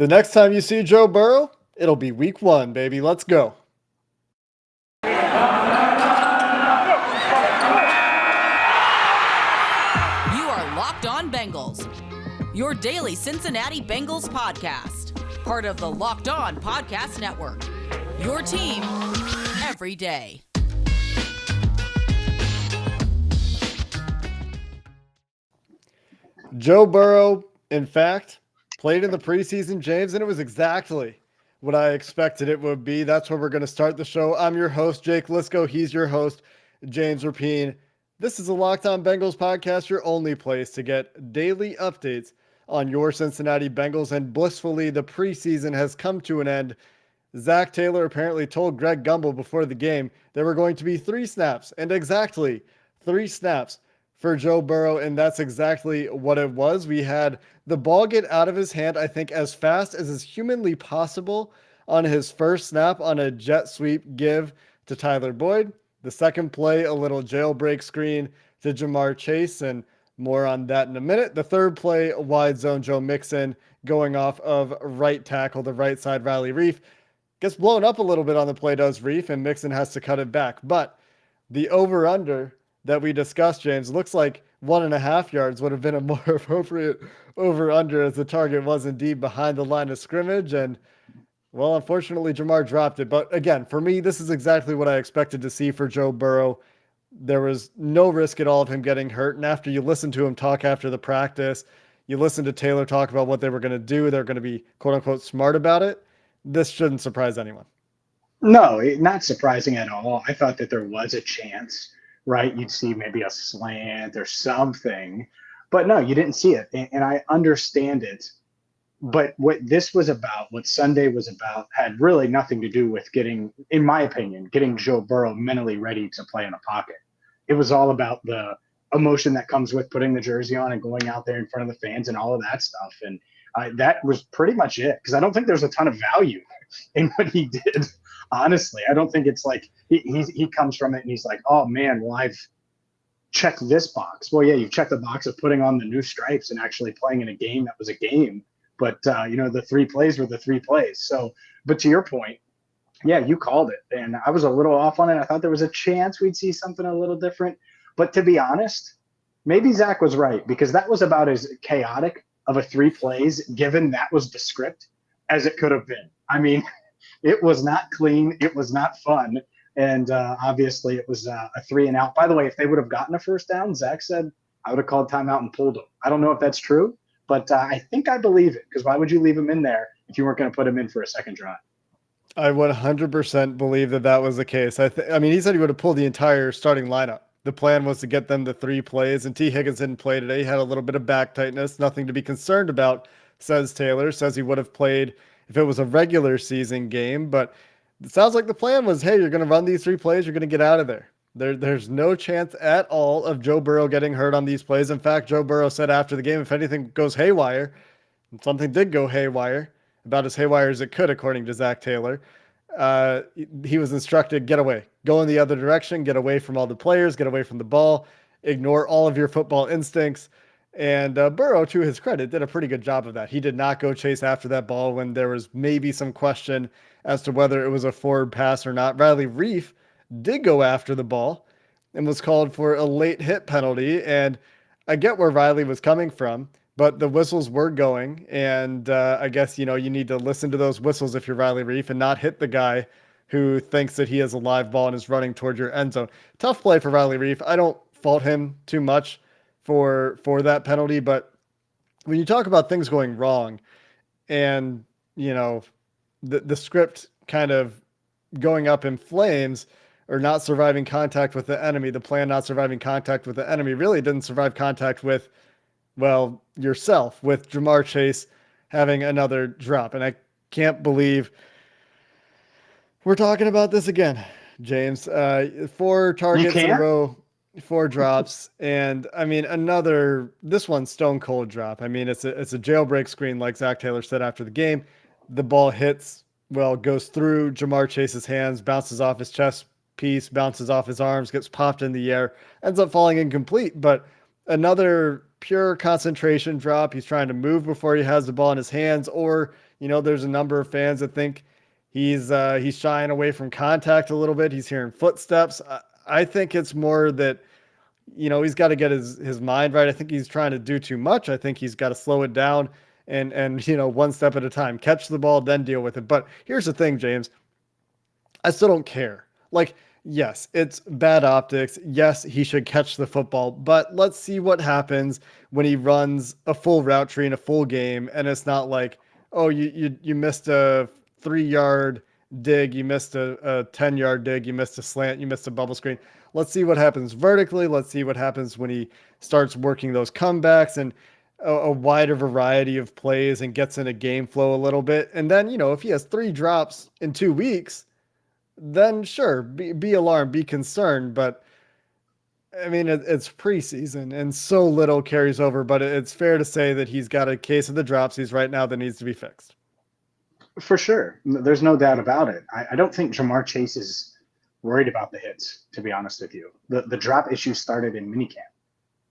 The next time you see Joe Burrow, it'll be week 1, baby. Let's go. You are Locked On Bengals, your daily Cincinnati Bengals podcast, part of the Locked On Podcast Network, your team every day. Joe Burrow, in fact, played in the preseason, James, and it was exactly what I expected it would be. That's where we're going to start the show. I'm your host, Jake Liscow. He's your host, James Rapien. This is a Locked On Bengals podcast, your only place to get daily updates on your Cincinnati Bengals. And blissfully, the preseason has come to an end. Zach Taylor apparently told Greg Gumbel before the game there were going to be 3 snaps, and exactly 3 snaps for Joe Burrow, and that's exactly what it was. We had the ball get out of his hand, I think, as fast as is humanly possible on his first snap on a jet sweep give to Tyler Boyd. The second play, a little jailbreak screen to Jamar Chase, and more on that in a minute. The third play, a wide zone Joe Mixon going off of right tackle, the right side Riley Reiff. Gets blown up a little bit on the play, does Reiff, and Mixon has to cut it back. But the over-under that we discussed, James, looks like 1.5 yards would have been a more appropriate over-under, as the target was indeed behind the line of scrimmage. And, well, unfortunately, Jamar dropped it. But again, for me, this is exactly what I expected to see for Joe Burrow. There was no risk at all of him getting hurt. And after you listen to him talk after the practice, you listen to Taylor talk about what they were going to do, they're going to be, quote unquote, smart about it. This shouldn't surprise anyone. No, not surprising at all. I thought that there was a chance, right? You'd see maybe a slant or something, but no, you didn't see it. And I understand it. But what this was about, what Sunday was about, had really nothing to do with getting, in my opinion, getting Joe Burrow mentally ready to play in a pocket. It was all about the emotion that comes with putting the jersey on and going out there in front of the fans and all of that stuff. And that was pretty much it, because I don't think there's a ton of value in what he did. Honestly, I don't think it's like he comes from it and he's like, oh man, well, I've checked this box. Well, yeah, you've checked the box of putting on the new stripes and actually playing in a game that was a game. But, the 3 plays were the 3 plays. So, but to your point, yeah, you called it. And I was a little off on it. I thought there was a chance we'd see something a little different. But to be honest, maybe Zach was right, because that was about as chaotic of a 3 plays, given that was the script, as it could have been. I mean, it was not clean. It was not fun. And obviously it was a 3 and out. By the way, if they would have gotten a first down, Zach said, I would have called timeout and pulled him. I don't know if that's true, but I think I believe it, because why would you leave him in there if you weren't going to put him in for a second drive? I 100% believe that was the case. I mean, he said he would have pulled the entire starting lineup. The plan was to get them the 3 plays, and T. Higgins didn't play today. He had a little bit of back tightness, nothing to be concerned about, says Taylor. Says he would have played if it was a regular season game, but it sounds like the plan was, hey, you're going to run these 3 plays, you're going to get out of there. There's no chance at all of Joe Burrow getting hurt on these plays. In fact, Joe Burrow said after the game, if anything goes haywire, and something did go haywire, about as haywire as it could, according to Zach Taylor, he was instructed, get away. Go in the other direction, get away from all the players, get away from the ball, ignore all of your football instincts. And Burrow, to his credit, did a pretty good job of that. He did not go chase after that ball when there was maybe some question as to whether it was a forward pass or not. Riley Reiff did go after the ball and was called for a late hit penalty. And I get where Riley was coming from, but the whistles were going. And I guess, you need to listen to those whistles if you're Riley Reiff and not hit the guy who thinks that he has a live ball and is running toward your end zone. Tough play for Riley Reiff. I don't fault him too much for that penalty, but when you talk about things going wrong and, the script kind of going up in flames or not surviving contact with the enemy, the plan not surviving contact with the enemy really didn't survive contact with, well, yourself, with Jamar Chase having another drop. And I can't believe we're talking about this again, James. 4 targets in a row, 4 drops. And I mean, this one's stone cold drop. I mean, it's a jailbreak screen, like Zach Taylor said after the game. The ball goes through Jamar Chase's hands, bounces off his chest piece, bounces off his arms, gets popped in the air, ends up falling incomplete. But another pure concentration drop. He's trying to move before he has the ball in his hands, or There's a number of fans that think he's shying away from contact a little bit. He's hearing footsteps. I think it's more that, he's got to get his mind right. I think he's trying to do too much. I think he's got to slow it down and one step at a time, catch the ball, then deal with it. But here's the thing, James, I still don't care. Like, yes, it's bad optics. Yes, he should catch the football, but let's see what happens when he runs a full route tree in a full game. And it's not like, oh, you missed a 3-yard dig, you missed a 10-yard dig, you missed a slant, you missed a bubble screen. Let's see what happens vertically. Let's see what happens when he starts working those comebacks and a wider variety of plays and gets in a game flow a little bit. And then, if he has 3 drops in 2 weeks, then sure, be alarmed, be concerned. But I mean, it's preseason and so little carries over, but it's fair to say that he's got a case of the dropsies right now that needs to be fixed. For sure. There's no doubt about it. I don't think Jamar Chase is worried about the hits, to be honest with you. The drop issue started in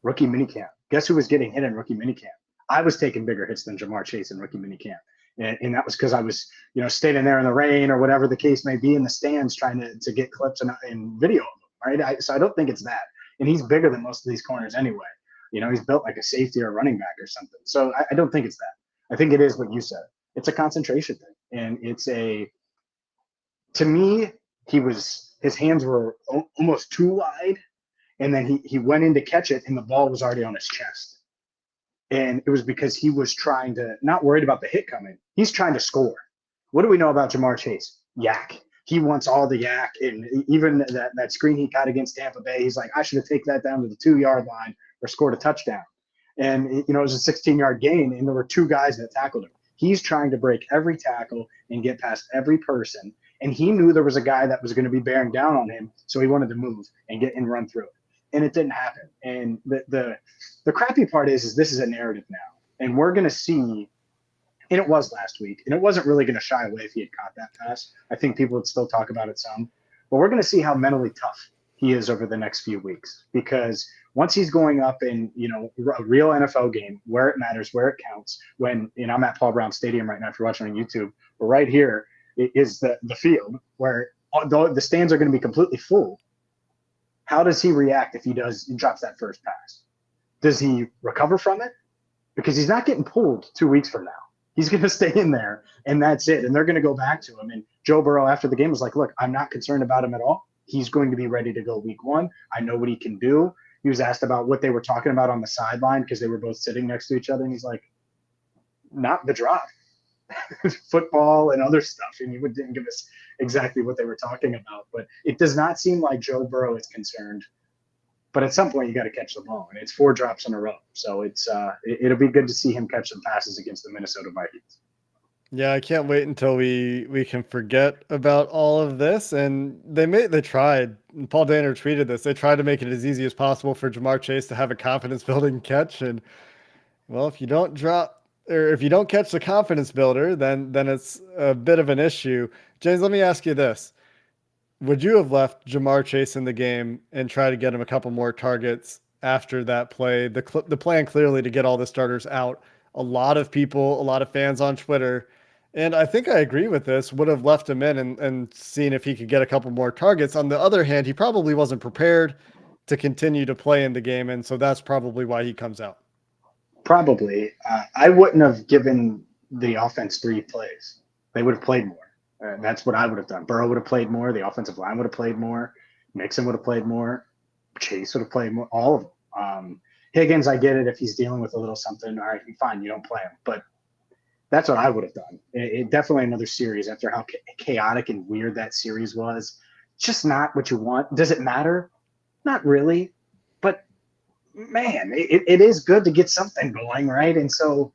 rookie minicamp. Guess who was getting hit in rookie minicamp? I was taking bigger hits than Jamar Chase in rookie minicamp. And that was because I was, standing there in the rain or whatever the case may be in the stands trying to get clips and video of them, right? So I don't think it's that. And he's bigger than most of these corners anyway. He's built like a safety or a running back or something. So I don't think it's that. I think it is what you said. It's a concentration thing. And to me, his hands were almost too wide. And then he went in to catch it and the ball was already on his chest. And it was because he was trying to, not worried about the hit coming. He's trying to score. What do we know about Jamar Chase? Yak. He wants all the yak. And even that screen he got against Tampa Bay, he's like, I should have taken that down to the 2-yard line or scored a touchdown. And, it was a 16-yard gain, and there were 2 guys that tackled him. He's trying to break every tackle and get past every person. And he knew there was a guy that was going to be bearing down on him, so he wanted to move and get and run through it. And it didn't happen. And the crappy part is this is a narrative now. And we're going to see, and it was last week, and it wasn't really going to shy away if he had caught that pass. I think people would still talk about it some. But we're going to see how mentally tough he is over the next few weeks. Because once he's going up in, a real NFL game, where it matters, where it counts, when, I'm at Paul Brown Stadium right now, if you're watching on YouTube, but right here is the field where the stands are going to be completely full. How does he react if he drops that first pass? Does he recover from it? Because he's not getting pulled 2 weeks from now. He's going to stay in there, and that's it. And they're going to go back to him. And Joe Burrow after the game was like, look, I'm not concerned about him at all. He's going to be ready to go week 1. I know what he can do. He was asked about what they were talking about on the sideline because they were both sitting next to each other. And he's like, not the drop. Football and other stuff, and he didn't give us exactly what they were talking about, but it does not seem like Joe Burrow is concerned. But at some point you got to catch the ball, and it's 4 drops in a row, so it'll be good to see him catch some passes against the Minnesota Vikings. Yeah, I can't wait until we can forget about all of this. And they tried. And Paul Dehner tweeted this. They tried to make it as easy as possible for Jamar Chase to have a confidence building catch, and well, if you don't catch the confidence builder, then it's a bit of an issue. James, let me ask you this. Would you have left Jamar Chase in the game and try to get him a couple more targets after that play? The plan clearly to get all the starters out. A lot of people, a lot of fans on Twitter, and I think I agree with this, would have left him in and seen if he could get a couple more targets. On the other hand, he probably wasn't prepared to continue to play in the game, and so that's probably why he comes out. Probably. I wouldn't have given the offense 3 plays. They would have played more. That's what I would have done. Burrow would have played more. The offensive line would have played more. Mixon would have played more. Chase would have played more. All of them. Higgins, I get it. If he's dealing with a little something, all right, fine, you don't play him. But that's what I would have done. It definitely another series after how chaotic and weird that series was. It's just not what you want. Does it matter? Not really. But man, it is good to get something going, right? And so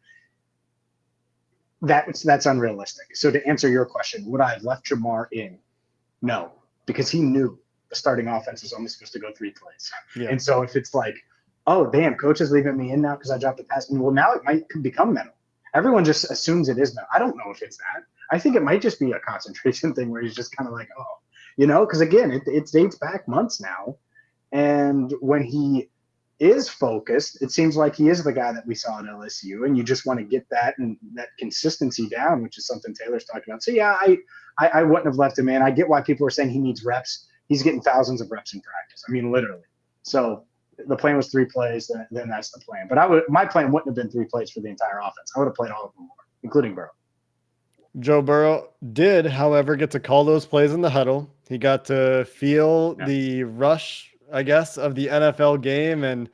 that's unrealistic. So to answer your question, would I have left Jamar in? No, because he knew the starting offense was only supposed to go 3 plays. Yeah. And so if it's like, oh, damn, coach is leaving me in now because I dropped the pass, and well, now it might become mental. Everyone just assumes it is mental. I don't know if it's that. I think it might just be a concentration thing where he's just kind of like, oh, because again, it dates back months now. And when he is focused. It seems like he is the guy that we saw at LSU, and you just want to get that and that consistency down, which is something Taylor's talking about. So yeah, I wouldn't have left him in. I get why people are saying he needs reps. He's getting thousands of reps in practice. I mean, literally. So the plan was 3 plays, then that's the plan. But my plan wouldn't have been 3 plays for the entire offense. I would have played all of them more, including Burrow. Joe Burrow did, however, get to call those plays in the huddle. He got to feel the rush, I guess, of the NFL game and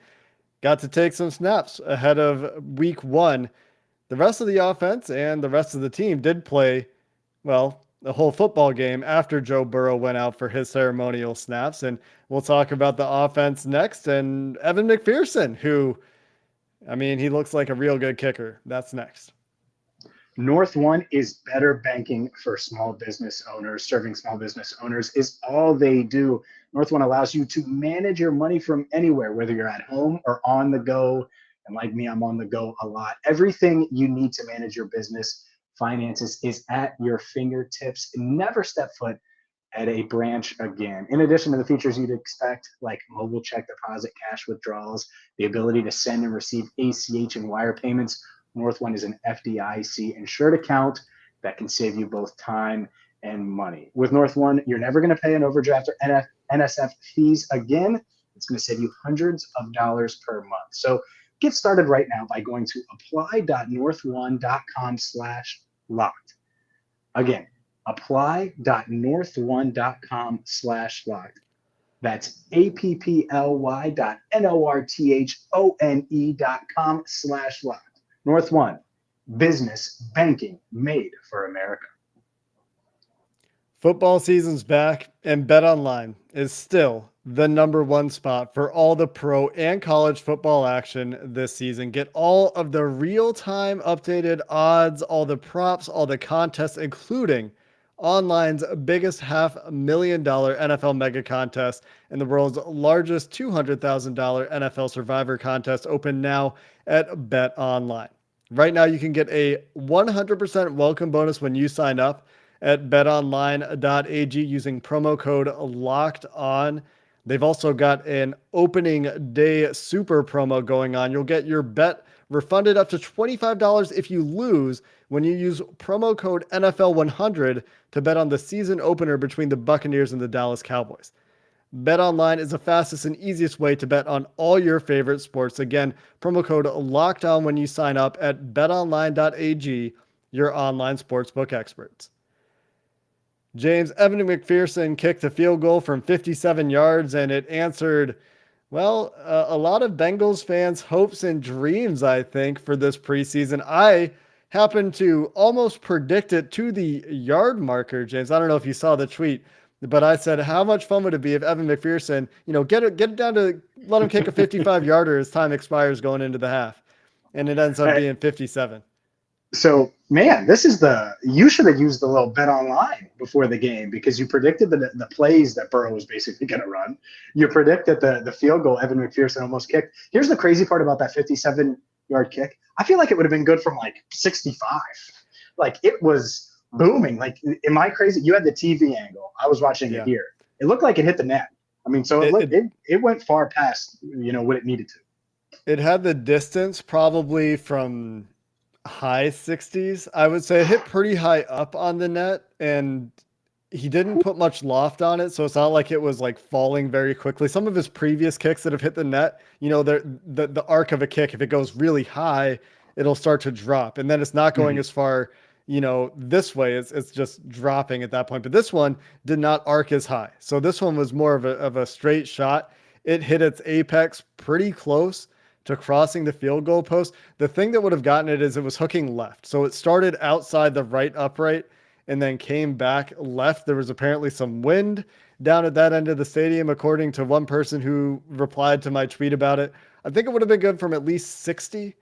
got to take some snaps ahead of week 1. The rest of the offense and the rest of the team did play, well, the whole football game after Joe Burrow went out for his ceremonial snaps. And we'll talk about the offense next. And Evan McPherson, who, I mean, he looks like a real good kicker. That's next. North One is better banking for small business owners. Serving small business owners is all they do. North One allows you to manage your money from anywhere, whether you're at home or on the go. And like me, I'm on the go a lot. Everything you need to manage your business finances is at your fingertips. Never step foot at a branch again. In addition to the features you'd expect, like mobile check deposit, cash withdrawals, the ability to send and receive ACH and wire payments, North One is an FDIC insured account that can save you both time and money. With North One, you're never going to pay an overdraft or NSF fees again. It's going to save you hundreds of dollars per month. So get started right now by going to apply.northone.com/locked. Again, apply.northone.com/locked. That's apply.northone.com/locked. North One, business banking made for America. Football season's back, and BetOnline is still the #1 spot for all the pro and college football action this season. Get all of the real-time updated odds, all the props, all the contests, including online's biggest $500,000 NFL mega contest and the world's largest $200,000 NFL Survivor contest, open now at BetOnline. Right now, you can get a 100% welcome bonus when you sign up at betonline.ag using promo code LOCKEDON. They've also got an opening day super promo going on. You'll get your bet refunded up to $25 if you lose when you use promo code NFL100 to bet on the season opener between the Buccaneers and the Dallas Cowboys. BetOnline is the fastest and easiest way to bet on all your favorite sports. Again, promo code LOCKEDON when you sign up at betonline.ag, your online sportsbook experts. James, Evan McPherson kicked a field goal from 57 yards, and it answered, well, a lot of Bengals fans' hopes and dreams, I think, for this preseason. I happened to almost predict it to the yard marker, James. I don't know if you saw the tweet, but I said, how much fun would it be if Evan McPherson, get it down to let him kick a 55-yarder as time expires going into the half, and it ends up being 57. So, man, you should have used the little bet online before the game, because you predicted the plays that Burrow was basically going to run. You predicted the field goal Evan McPherson almost kicked. Here's the crazy part about that 57-yard kick. I feel like it would have been good from like 65. Like, it was booming. Like, am I crazy? You had the TV angle. I was watching it here. It looked like it hit the net. I mean, so it went far past, what it needed to. It had the distance probably from high 60s. I would say it hit pretty high up on the net, and he didn't put much loft on it, so it's not like it was like falling very quickly. Some of his previous kicks that have hit the net, the arc of a kick, if it goes really high, it'll start to drop, and then it's not going as far this way. It's just dropping at that point. But this one did not arc as high, so this one was more of a straight shot. It hit its apex pretty close to crossing the field goal post. The thing that would have gotten it is it was hooking left. So it started outside the right upright and then came back left. There was apparently some wind down at that end of the stadium, according to one person who replied to my tweet about it. I think it would have been good from at least 60,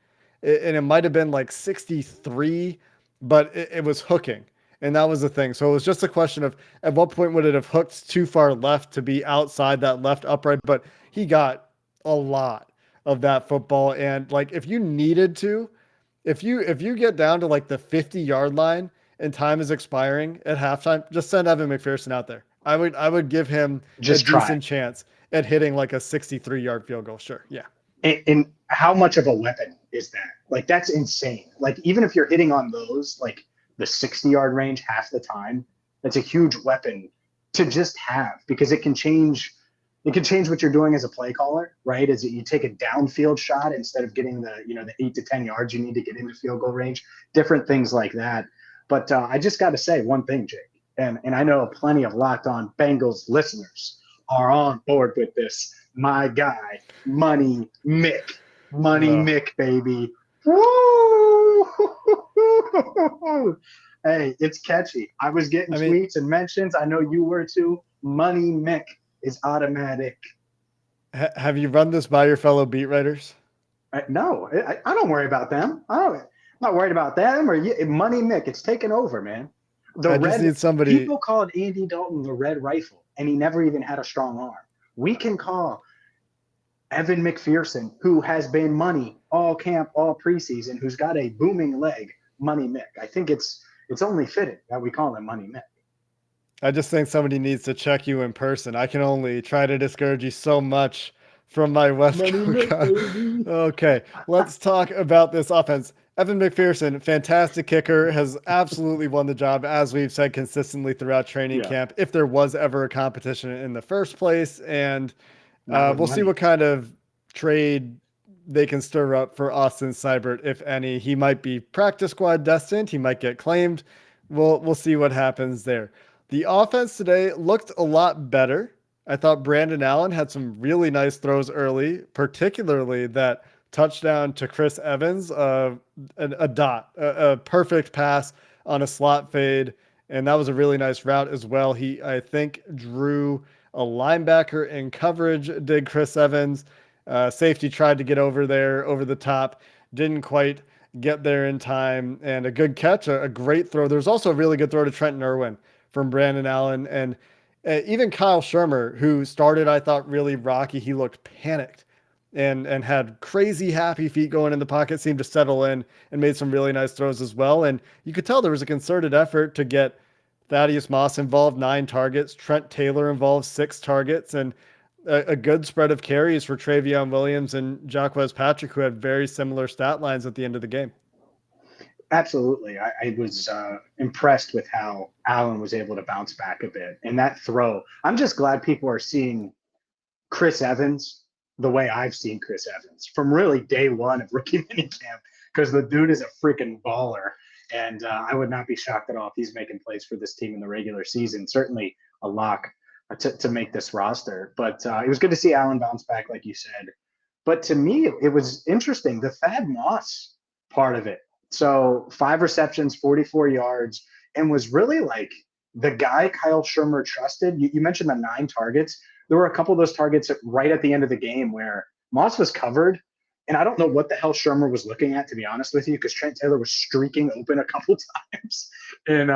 and it might have been like 63, but it was hooking. And that was the thing. So it was just a question of at what point would it have hooked too far left to be outside that left upright. But he got a lot of that football. And like, if you needed to, if you get down to like the 50-yard line and time is expiring at halftime, just send Evan McPherson out there. I would give him just a decent chance at hitting like a 63-yard field goal. Sure. Yeah. And how much of a weapon is that? Like, that's insane. Like, even if you're hitting on those, like the 60-yard range half the time, that's a huge weapon to just have, because it can change. It can change what you're doing as a play caller, right? As you take a downfield shot instead of getting the 8 to 10 yards you need to get into field goal range, different things like that. But I just got to say one thing, Jake, and I know plenty of Locked On Bengals listeners are on board with this. My guy, Money Mick. Money Mick, baby. Woo! Hey, it's catchy. I was getting tweets and mentions. I know you were too. Money Mick is automatic. Have you run this by your fellow beat writers? No, I don't worry about them. I'm not worried about them or Money Mick. It's taken over, man. Just need somebody. People called Andy Dalton the Red Rifle, and he never even had a strong arm. We can call Evan McPherson, who has been money all camp, all preseason, who's got a booming leg, Money Mick. I think it's only fitting that we call him Money Mick. I just think somebody needs to check you in person. I can only try to discourage you so much from my West Coast. Okay, let's talk about this offense. Evan McPherson, fantastic kicker, has absolutely won the job, as we've said consistently throughout training camp, if there was ever a competition in the first place. And we'll see what kind of trade they can stir up for Austin Seibert, if any. He might be practice squad destined. He might get claimed. We'll see what happens there. The offense today looked a lot better. I thought Brandon Allen had some really nice throws early, particularly that touchdown to Chris Evans, a perfect pass on a slot fade. And that was a really nice route as well. He, I think, drew a linebacker in coverage, did Chris Evans. Safety tried to get over there, over the top, didn't quite get there in time. And a good catch, a great throw. There's also a really good throw to Trenton Irwin from Brandon Allen. And even Kyle Shermer, who started, I thought, really rocky. He looked panicked and had crazy happy feet going in the pocket, seemed to settle in and made some really nice throws as well. And you could tell there was a concerted effort to get Thaddeus Moss involved, 9 targets, Trent Taylor involved, 6 targets, and a good spread of carries for Travion Williams and Jacquez Patrick, who had very similar stat lines at the end of the game. Absolutely. I was impressed with how Allen was able to bounce back a bit. And that throw, I'm just glad people are seeing Chris Evans the way I've seen Chris Evans from really day one of rookie minicamp, because the dude is a freaking baller. And I would not be shocked at all if he's making plays for this team in the regular season. Certainly a lock to make this roster. But it was good to see Allen bounce back, like you said. But to me, it was interesting, the Thad Moss part of it. So 5 receptions, 44 yards, and was really like the guy Kyle Shermer trusted. You mentioned the 9 targets. There were a couple of those targets right at the end of the game where Moss was covered. And I don't know what the hell Shermer was looking at, to be honest with you, because Trent Taylor was streaking open a couple times. And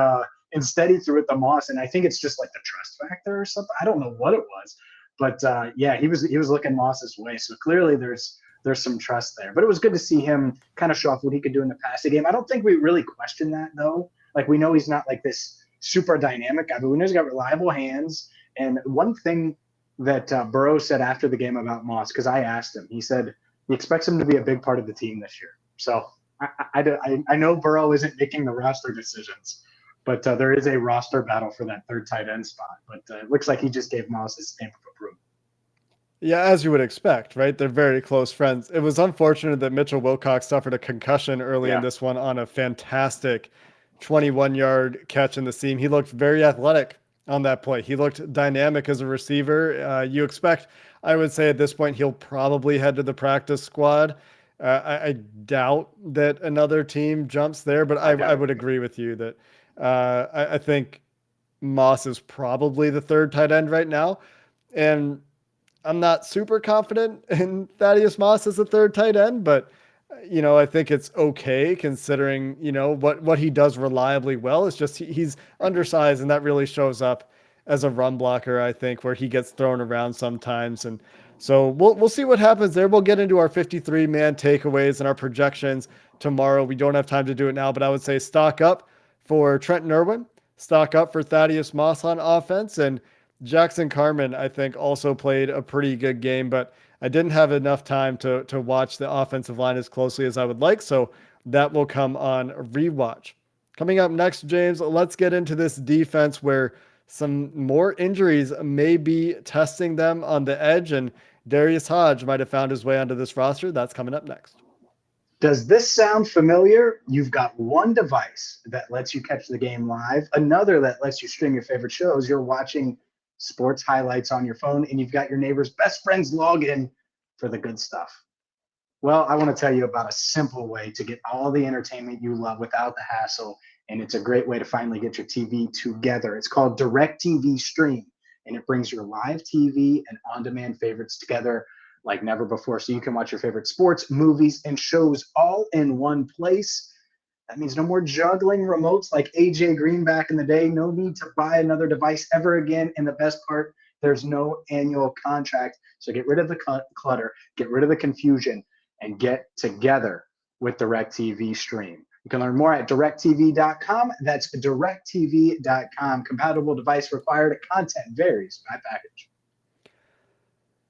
instead he threw it to Moss. And I think it's just like the trust factor or something. I don't know what it was. But he was looking Moss's way. So clearly there's some trust there. But it was good to see him kind of show off what he could do in the passing game. I don't think we really question that, though. Like, we know he's not like this super dynamic guy, but we know he's got reliable hands. And one thing that Burrow said after the game about Moss, because I asked him, he said he expects him to be a big part of the team this year. So I know Burrow isn't making the roster decisions, but there is a roster battle for that third tight end spot. But it looks like he just gave Moss his stamp of approval. Yeah, as you would expect, right? They're very close friends. It was unfortunate that Mitchell Wilcox suffered a concussion early in this one on a fantastic 21-yard catch in the seam. He looked very athletic on that play. He looked dynamic as a receiver. You expect, I would say at this point, he'll probably head to the practice squad. I doubt that another team jumps there, but I would agree with you that I think Moss is probably the third tight end right now. And I'm not super confident in Thaddeus Moss as a third tight end, but I think it's okay considering, what he does reliably well. It's just he's undersized, and that really shows up as a run blocker, I think, where he gets thrown around sometimes. And so we'll see what happens there. We'll get into our 53-man takeaways and our projections tomorrow. We don't have time to do it now, but I would say stock up for Trenton Irwin, stock up for Thaddeus Moss on offense, and Jackson Carman, I think, also played a pretty good game, but I didn't have enough time to watch the offensive line as closely as I would like, so that will come on rewatch. Coming up next, James, let's get into this defense where some more injuries may be testing them on the edge, and Darius Hodge might have found his way onto this roster. That's coming up next. Does this sound familiar? You've got one device that lets you catch the game live, another that lets you stream your favorite shows. You're watching sports highlights on your phone, and you've got your neighbor's best friend's login for the good stuff. Well, I want to tell you about a simple way to get all the entertainment you love without the hassle, and it's a great way to finally get your TV together. It's called DirecTV Stream, and it brings your live TV and on-demand favorites together like never before, so you can watch your favorite sports, movies, and shows all in one place. That means no more juggling remotes like AJ Green back in the day. No need to buy another device ever again. And the best part, there's no annual contract. So get rid of the clutter, get rid of the confusion, and get together with DirecTV Stream. You can learn more at directtv.com. That's directtv.com. Compatible device required. Content varies by package.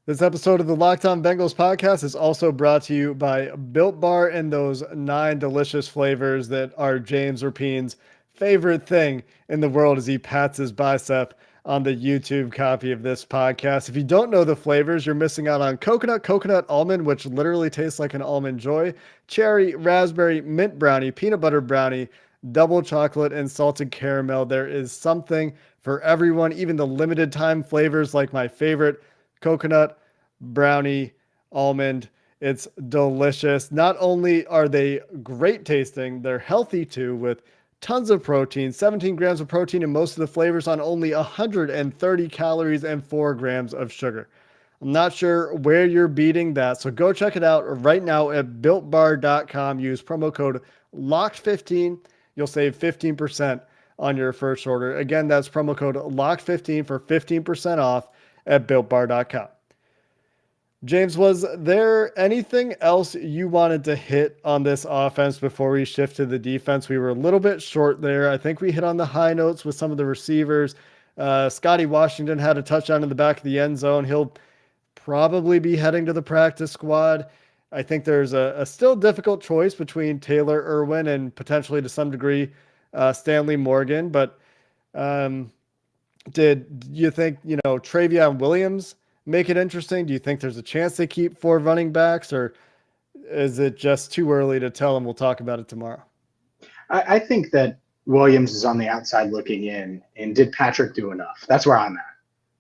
This episode of the Locked On Bengals podcast is also brought to you by Built Bar and those 9 delicious flavors that are James Rapien's favorite thing in the world as he pats his bicep on the YouTube copy of this podcast. If you don't know the flavors, you're missing out on coconut almond, which literally tastes like an almond joy, cherry, raspberry, mint brownie, peanut butter brownie, double chocolate, and salted caramel. There is something for everyone, even the limited time flavors like my favorite, coconut, brownie, almond. It's delicious. Not only are they great tasting, they're healthy too, with tons of protein, 17 grams of protein in most of the flavors on only 130 calories and 4 grams of sugar. I'm not sure where you're beating that, so go check it out right now at builtbar.com. Use promo code LOCKED15. You'll save 15% on your first order. Again, that's promo code LOCKED15 for 15% off at builtbar.com. James, was there anything else you wanted to hit on this offense before we shift to the defense? We were a little bit short there. I think we hit on the high notes with some of the receivers. Scotty Washington had a touchdown in the back of the end zone. He'll probably be heading to the practice squad. I think there's a still difficult choice between Taylor Irwin and potentially to some degree Stanley Morgan. But did you think, Travion Williams make it interesting? Do you think there's a chance they keep 4 running backs, or is it just too early to tell, and we'll talk about it tomorrow? I think that Williams is on the outside looking in, and did Patrick do enough? That's where I'm at.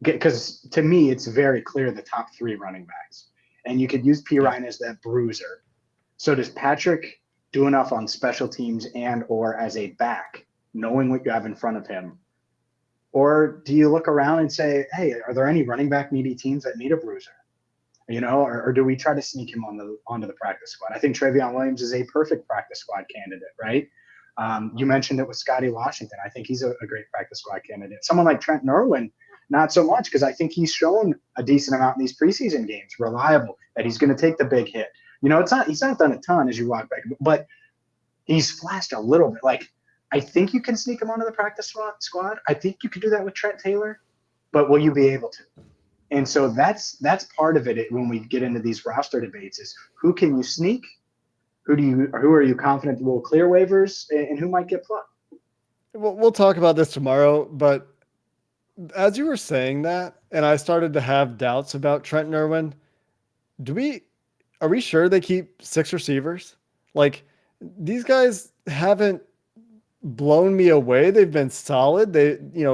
Because to me, it's very clear the top 3 running backs. And you could use Pirine as that bruiser. So does Patrick do enough on special teams and or as a back, knowing what you have in front of him? Or do you look around and say, hey, are there any running back needy teams that need a bruiser? Or do we try to sneak him onto the practice squad? I think Travion Williams is a perfect practice squad candidate, right? You mentioned it with Scotty Washington. I think he's a great practice squad candidate. Someone like Trent Irwin, not so much, because I think he's shown a decent amount in these preseason games, reliable, that he's going to take the big hit. He's not done a ton as you walk back, but he's flashed a little bit. Like, I think you can sneak him onto the practice squad. I think you can do that with Trent Taylor, but will you be able to? And so that's part of it when we get into these roster debates is who can you sneak? Who are you confident will clear waivers, and who might get plucked? We'll talk about this tomorrow, but as you were saying that, and I started to have doubts about Trent Irwin, are we sure they keep 6 receivers? Like, these guys haven't blown me away. They've been solid.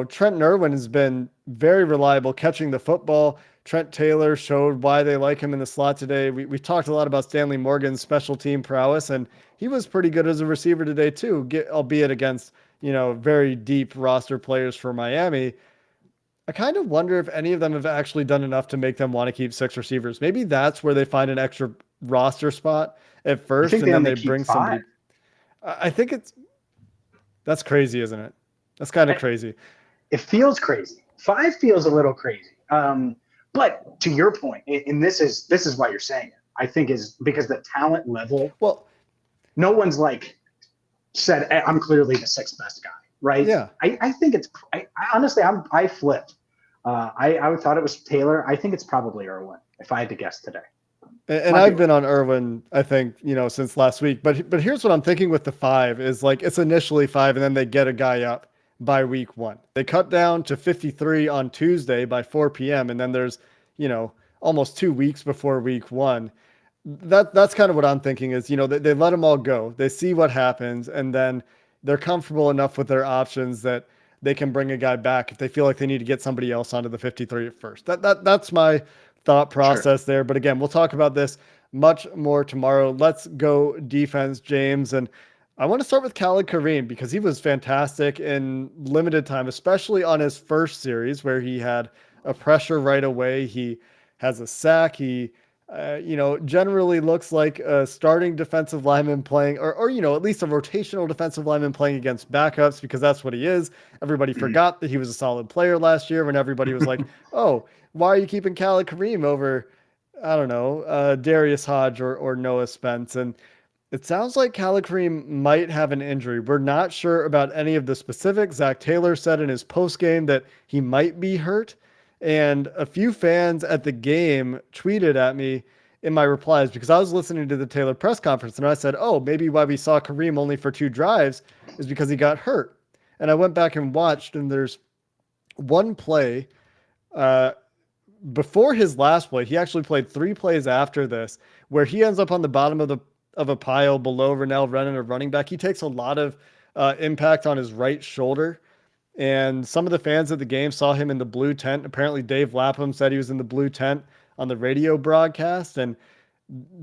Trent Irwin has been very reliable catching the football. Trent Taylor showed why they like him in the slot today. We talked a lot about Stanley Morgan's special team prowess, and he was pretty good as a receiver today too, albeit against, very deep roster players for Miami. I kind of wonder if any of them have actually done enough to make them want to keep 6 receivers. Maybe that's where they find an extra roster spot at first, and then they bring somebody. I think that's crazy, isn't it? That's kind of crazy. It feels crazy. 5 feels a little crazy. But to your point, and this is why you're saying it, I think is because the talent level. Well, no one's said I'm clearly the 6th best guy, right? Yeah. I think it's. I honestly, I flipped. I thought it was Taylor. I think it's probably Irwin. if I had to guess today. And I've been on Irwin, I think, since last week. But here's what I'm thinking with the 5 is like it's initially 5 and then they get a guy up by week 1. They cut down to 53 on Tuesday by 4 p.m. And then there's, almost 2 weeks before week 1. That's kind of what I'm thinking is, they let them all go. They see what happens and then they're comfortable enough with their options that they can bring a guy back if they feel like they need to get somebody else onto the 53 at first. That's my thought process there. But again, we'll talk about this much more tomorrow. Let's go defense, James. And I want to start with Khalid Kareem because he was fantastic in limited time, especially on his first series where he had a pressure right away. He has a sack. He, generally looks like a starting defensive lineman playing, or at least a rotational defensive lineman playing against backups because that's what he is. Everybody forgot that he was a solid player last year when everybody was like, oh, why are you keeping Khalid Kareem over, I don't know, Darius Hodge or Noah Spence? And it sounds like Khalid Kareem might have an injury. We're not sure about any of the specifics. Zach Taylor said in his postgame that he might be hurt. And a few fans at the game tweeted at me in my replies because I was listening to the Taylor press conference and I said, oh, maybe why we saw Kareem only for 2 drives is because he got hurt. And I went back and watched, and there's one play before his last play. He actually played 3 plays after this where he ends up on the bottom of a pile below Rennell Rennan, a running back. He takes a lot of impact on his right shoulder. And some of the fans at the game saw him in the blue tent. Apparently Dave Lapham said he was in the blue tent on the radio broadcast. And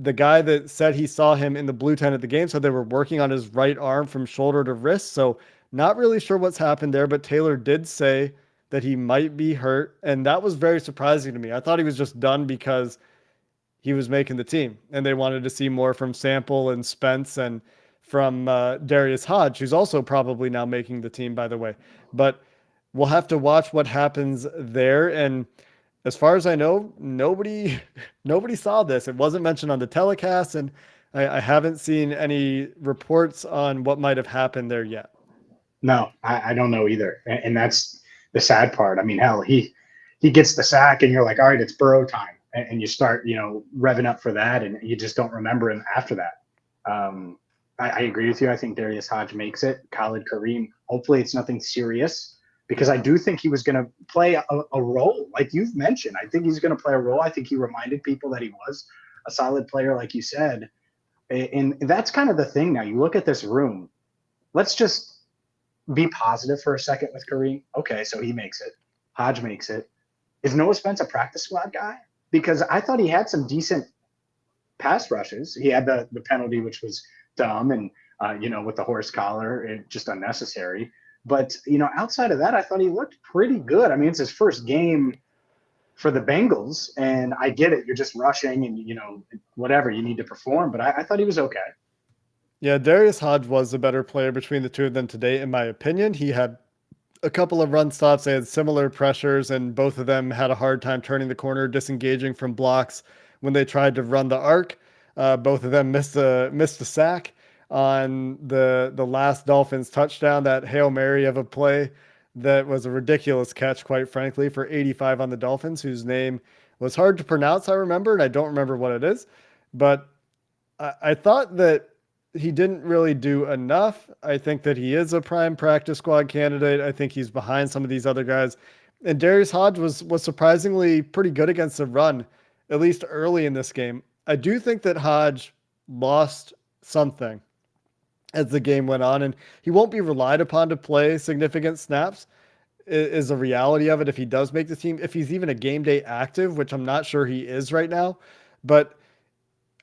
the guy that said he saw him in the blue tent at the game said they were working on his right arm from shoulder to wrist. So not really sure what's happened there, but Taylor did say that he might be hurt. And that was very surprising to me. I thought he was just done because he was making the team and they wanted to see more from Sample and Spence and from Darius Hodge, who's also probably now making the team, by the way. But we'll have to watch what happens there. And as far as I know, nobody saw this. It wasn't mentioned on the telecast, and I haven't seen any reports on what might have happened there yet. No, I don't know either. And that's the sad part. I mean, hell, he gets the sack and you're like, all right, it's Burrow time. And you start, revving up for that, and you just don't remember him after that. I agree with you. I think Darius Hodge makes it. Khalid Kareem, hopefully it's nothing serious because I do think he was going to play a role like you've mentioned. I think he's going to play a role. I think he reminded people that he was a solid player, like you said. And that's kind of the thing now. You look at this room. Let's just be positive for a second with Kareem. Okay, so he makes it. Hodge makes it. Is Noah Spence a practice squad guy? Because I thought he had some decent pass rushes. He had the penalty, which was dumb, and with the horse collar, just unnecessary. But outside of that, I thought he looked pretty good. I mean, it's his first game for the Bengals, and I get it. You're just rushing, and whatever you need to perform. But I thought he was okay. Yeah, Darius Hodge was the better player between the two of them today, in my opinion. He had a couple of run stops. They had similar pressures, and both of them had a hard time turning the corner, disengaging from blocks when they tried to run the arc. Both of them missed a sack on the last Dolphins touchdown, that Hail Mary of a play that was a ridiculous catch, quite frankly, for 85 on the Dolphins, whose name was hard to pronounce, I remember, and I don't remember what it is. But I thought that he didn't really do enough. I think that he is a prime practice squad candidate. I think he's behind some of these other guys. And Darius Hodge was surprisingly pretty good against the run, at least early in this game. I do think that Hodge lost something as the game went on, and he won't be relied upon to play significant snaps is a reality of it if he does make the team, if he's even a game day active, which I'm not sure he is right now. But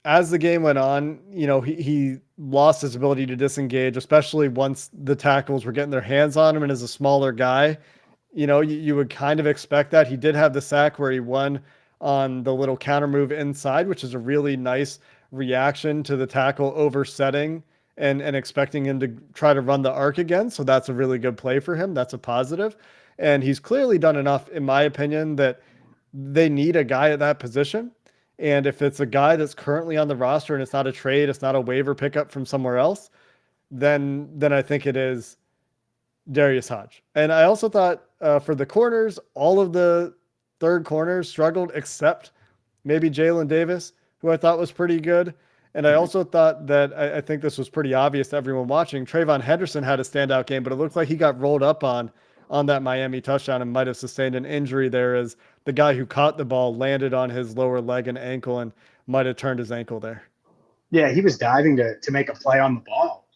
as the game went on, he lost his ability to disengage, especially once the tackles were getting their hands on him. And as a smaller guy, you would kind of expect that. He did have the sack where he won on the little counter move inside, which is a really nice reaction to the tackle oversetting and expecting him to try to run the arc again. So that's a really good play for him. That's a positive. And he's clearly done enough, in my opinion, that they need a guy at that position. And if it's a guy that's currently on the roster and it's not a trade, it's not a waiver pickup from somewhere else, then I think it is Darius Hodge. And I also thought for the corners, all of the third corners struggled except maybe Jalen Davis, who I thought was pretty good. And I also thought that I think this was pretty obvious to everyone watching. Trayvon Henderson had a standout game, but it looked like he got rolled up on that Miami touchdown and might have sustained an injury there as the guy who caught the ball landed on his lower leg and ankle and might have turned his ankle there. Yeah, he was diving to make a play on the ball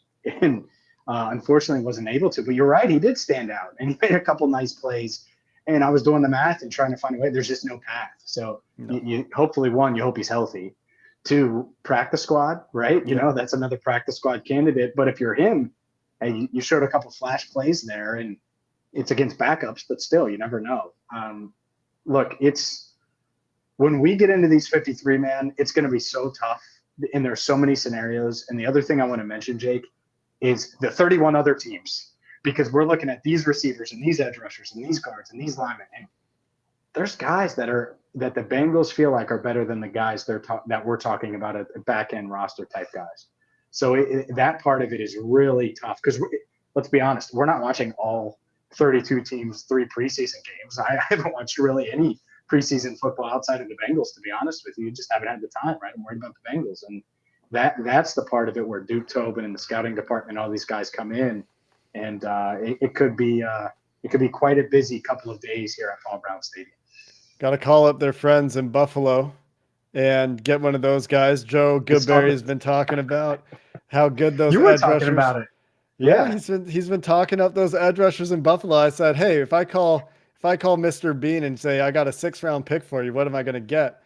and unfortunately wasn't able to. But you're right, he did stand out and he made a couple nice plays. And I was doing the math and trying to find a way. There's just no path. So you hopefully, one, you hope he's healthy. Two, practice squad, right? You know, that's another practice squad candidate. But if you're him, hey, you showed a couple flash plays there, and it's against backups, but still, you never know. Look, it's when we get into these 53, man, it's going to be so tough. And there's so many scenarios. And the other thing I want to mention, Jake, is the 31 other teams, because we're looking at these receivers and these edge rushers and these guards and these linemen. And there's guys that the Bengals feel like are better than the guys that we're talking about at back end roster type guys. So that part of it is really tough because let's be honest, we're not watching all 32 teams 3 preseason games. I haven't watched really any preseason football outside of the Bengals, to be honest with you. Just haven't had the time, right? I'm worried about the Bengals, and that's the part of it where Duke Tobin and the scouting department, all these guys come in, and it could be quite a busy couple of days here at Paul Brown Stadium. Got to call up their friends in Buffalo and get one of those guys. Joe Goodberry has been talking about how good those you were edge talking rushers. About it. Yeah, he's been talking up those edge rushers in Buffalo. I said, hey, if I call Mr. Bean and say I got a 6th-round pick for you, what am I going to get?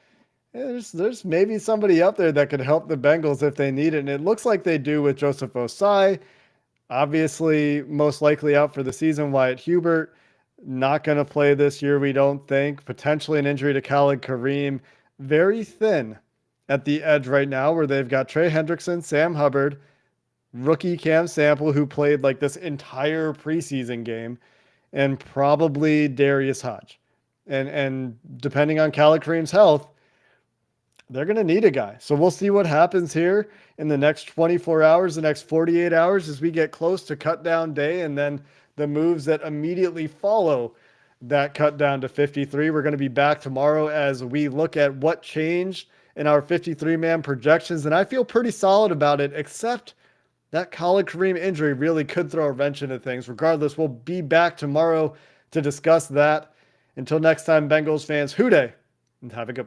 There's maybe somebody up there that could help the Bengals if they need it, and it looks like they do with Joseph Osai. Obviously, most likely out for the season. Wyatt Hubert, not going to play this year, we don't think. Potentially an injury to Khalid Kareem. Very thin at the edge right now, where they've got Trey Hendrickson, Sam Hubbard, rookie Cam Sample, who played like this entire preseason game, and probably Darius Hodge. And depending on Khalid Kareem's health, they're going to need a guy. So we'll see what happens here in the next 24 hours, the next 48 hours as we get close to cut down day, and then the moves that immediately follow that cut down to 53. We're going to be back tomorrow as we look at what changed in our 53-man projections, and I feel pretty solid about it, except that Khalid Kareem injury really could throw a wrench into things. Regardless, we'll be back tomorrow to discuss that. Until next time, Bengals fans, hoo day, and have a good one.